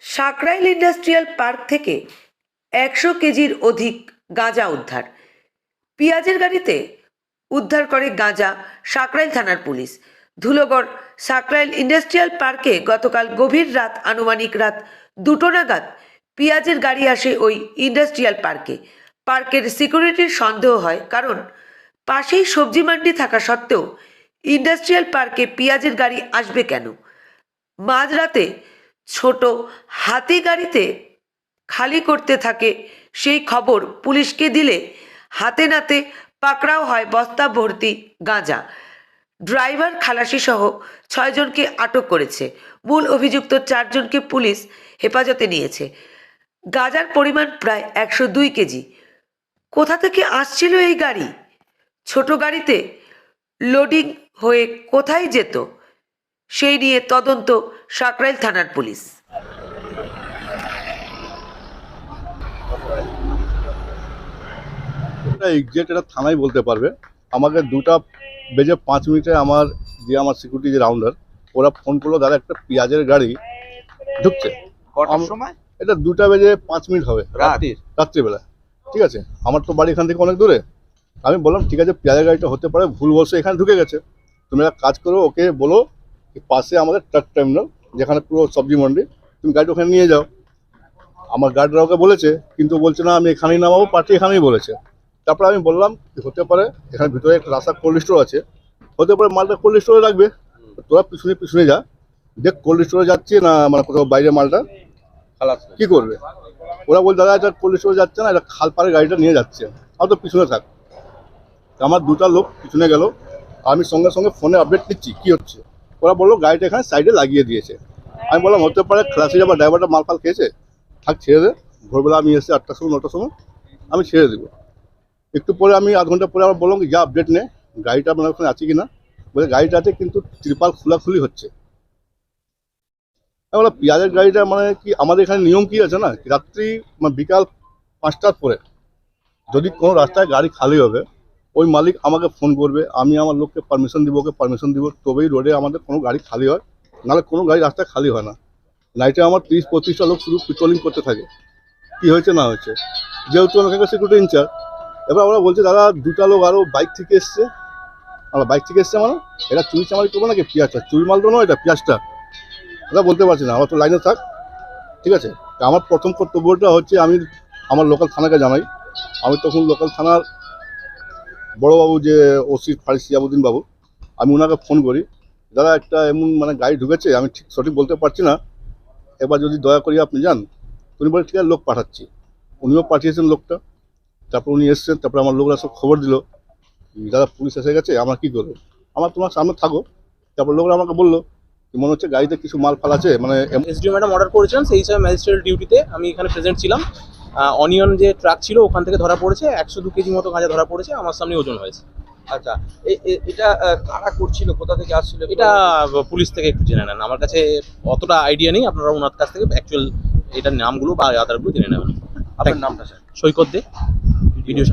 Sankrail industrial park থেকে 100 কেজির অধিক গাঁজা উদ্ধার। পেঁয়াজের গাড়িতে উদ্ধার করে গাঁজা সাকরাইল থানার পুলিশ। ধুলোগড় সাকরাইল ইন্ডাস্ট্রিয়াল পার্কে গতকাল গভীর রাত আনুমানিক রাত 2টো নাগাদ পেঁয়াজের গাড়ি আসে ওই ইন্ডাস্ট্রিয়াল পার্কে। পার্কের সিকিউরিটির সন্দেহ হয়, কারণ পাশেই সবজি মান্ডি থাকা সত্ত্বেও ইন্ডাস্ট্রিয়াল পার্কে পেঁয়াজের গাড়ি আসবে কেন? মাঝরাতে ছোট হাতি গাড়িতে খালি করতে থাকে সেই খবর পুলিশকে দিলে হাতে নাতে পাকড়াও হয় বস্তা ভর্তি গাঁজা। ড্রাইভার খালাসি সহ 6 জনকে আটক করেছে। মূল অভিযুক্ত 4 জনকে পুলিশ হেফাজতে নিয়েছে। গাঁজার পরিমাণ প্রায় 102 কেজি। কোথা থেকে আসছিল এই গাড়ি? ছোট গাড়িতে লোডিং হয়ে কোথায় যেত? সেই নিয়ে তদন্ত সাকরাইল থানার পুলিশ। এক্সাক্ট এটা থানায় বলতে পারবে। আমাকে 2:05 আমার সিকিউরিটি যে রাউন্ডার ওরা ফোন করলো, দাদা একটা পেঁয়াজের গাড়ি ঢুকছে। কটার সময়? এটা 2:05 হবে রাত্রিবেলা। ঠিক আছে, আমার তো বাড়ি এখান থেকে অনেক দূরে। আমি বললাম ঠিক আছে, পেঁয়াজের গাড়িটা হতে পারে ভুলবশত এখানে ঢুকে গেছে। তুমি একটা কাজ করো, ওকে বলো পাশে আমাদের ট্রাক টার্মিনাল যেখানে পুরো সবজি মন্ডি, তুমি গাড়িটা ওখানে নিয়ে যাও। আমার গার্ডরা ওকে বলেছে, কিন্তু বলছে না আমি এখানেই নামাবো, পার্টি এখানেই বলেছে। তারপরে আমি বললাম হতে পারে এখানে ভিতরে একটা রাস্তা কোল্ড স্টোর আছে, হতে পারে মালটা কোল্ড স্টোরে রাখবে। তোরা পিছনে যা, দেখ কোল্ড স্টোরে যাচ্ছে না মানে কোথাও বাইরে মালটা কি করবে। ওরা বল দাদা এটা কোল্ড স্টোরে যাচ্ছে না, এটা খালপাড়ের গাড়িটা নিয়ে যাচ্ছে, আমি তো পিছনে থাক। আমার 2টা লোক পিছনে গেল, আমি সঙ্গে সঙ্গে ফোনে আপডেট নিচ্ছি কি হচ্ছে। ওরা বললো গাড়িটা এখানে সাইডে লাগিয়ে দিয়েছে। আমি বললাম হতে পারে খালাসিরা বা ড্রাইভারটা মাল ফাল খেয়েছে, থাক ছেড়ে দে। ভোরবেলা আমি এসে 8টার সময় 9টার সময় আমি ছেড়ে দেবো। একটু পরে আমি আধ ঘন্টা পরে আবার বললাম যা আপডেট নে, গাড়িটা আপনার ওখানে আছে কি না। বলে গাড়িটা আছে, কিন্তু ত্রিপাল খোলাখুলি হচ্ছে। আমি বললাম পেঁয়াজের গাড়িটা মানে কি আমাদের এখানে নিয়ম কি আছে না, রাত্রি বিকাল 5টার পরে যদি কোনো রাস্তায় গাড়ি খালি হবে, ওই মালিক আমাকে ফোন করবে, আমি আমার লোককে পারমিশন দিব, ওকে পারমিশন দিব, তবেই রোডে আমাদের কোনো গাড়ি খালি হয়, নাহলে কোনো গাড়ি রাস্তায় খালি হয় না। নাইটে আমার 30-35টা লোক শুধু পেট্রোলিং করতে থাকে কি হয়েছে না হয়েছে, যেহেতু আমাকে সিকিউরিটি ইনচার্জ। এবার ওরা বলছে দাদা 2টা লোক আরও বাইক থেকে এসছে। আমরা বাইক থেকে এসছে মানে এটা চুরি চামারি করবো নাকি? পেঁয়াজটা চুরি মাল তো নয়, এটা পেঁয়াজটা এটা বলতে পারছি না। আমার তো লাইনে থাক, ঠিক আছে। আমার প্রথম কর্তব্যটা হচ্ছে আমি আমার লোকাল থানাকে জানাই। আমি তখন লোকাল থানার বড়োবাবু যে ওসি ফারিস সিয়াবুদ্দিন বাবু, আমি ওনাকে ফোন করি, দাদা একটা এমন মানে গাড়ি ঢুকেছে, আমি ঠিক সঠিক বলতে পারছি না, এবার যদি দয়া করি আপনি যান। উনি বলে ঠিক আছে লোক পাঠাচ্ছি। উনিও পাঠিয়েছেন লোকটা। তারপর উনি এসছেন, তারপরে আমার লোকরা সব খবর দিল দাদা পুলিশ এসে গেছে, আমরা কি করবো। তোমার সামনে থাকো। তারপর লোকরা আমাকে বললো মনে হচ্ছে গাড়িতে কিছু মাল ফাল আছে, মানে এসডিও ম্যাডাম অর্ডার করেছিলেন, সেই হিসাবে ম্যাজিস্ট্রেট ডিউটিতে আমি এখানে প্রেজেন্ট ছিলাম। অনিয়ন যে ট্রাক ছিল ওখান থেকে ধরা পড়েছে, 102 কেজি মতো গাঁজা ধরা পড়েছে, আমার সামনে ওজন হয়েছে। আচ্ছা, এটা কারা করছিল, কোথা থেকে আসছিল? এটা পুলিশ থেকে একটু জেনে নেন, আমার কাছে অতটা আইডিয়া নেই। আপনারা ওনার কাছ থেকে অ্যাকচুয়াল এটার নামগুলো বা আধারগুলো জেনে নেবেন। আপনার নামটা স্যার? সৈকত দে, ভিডিও।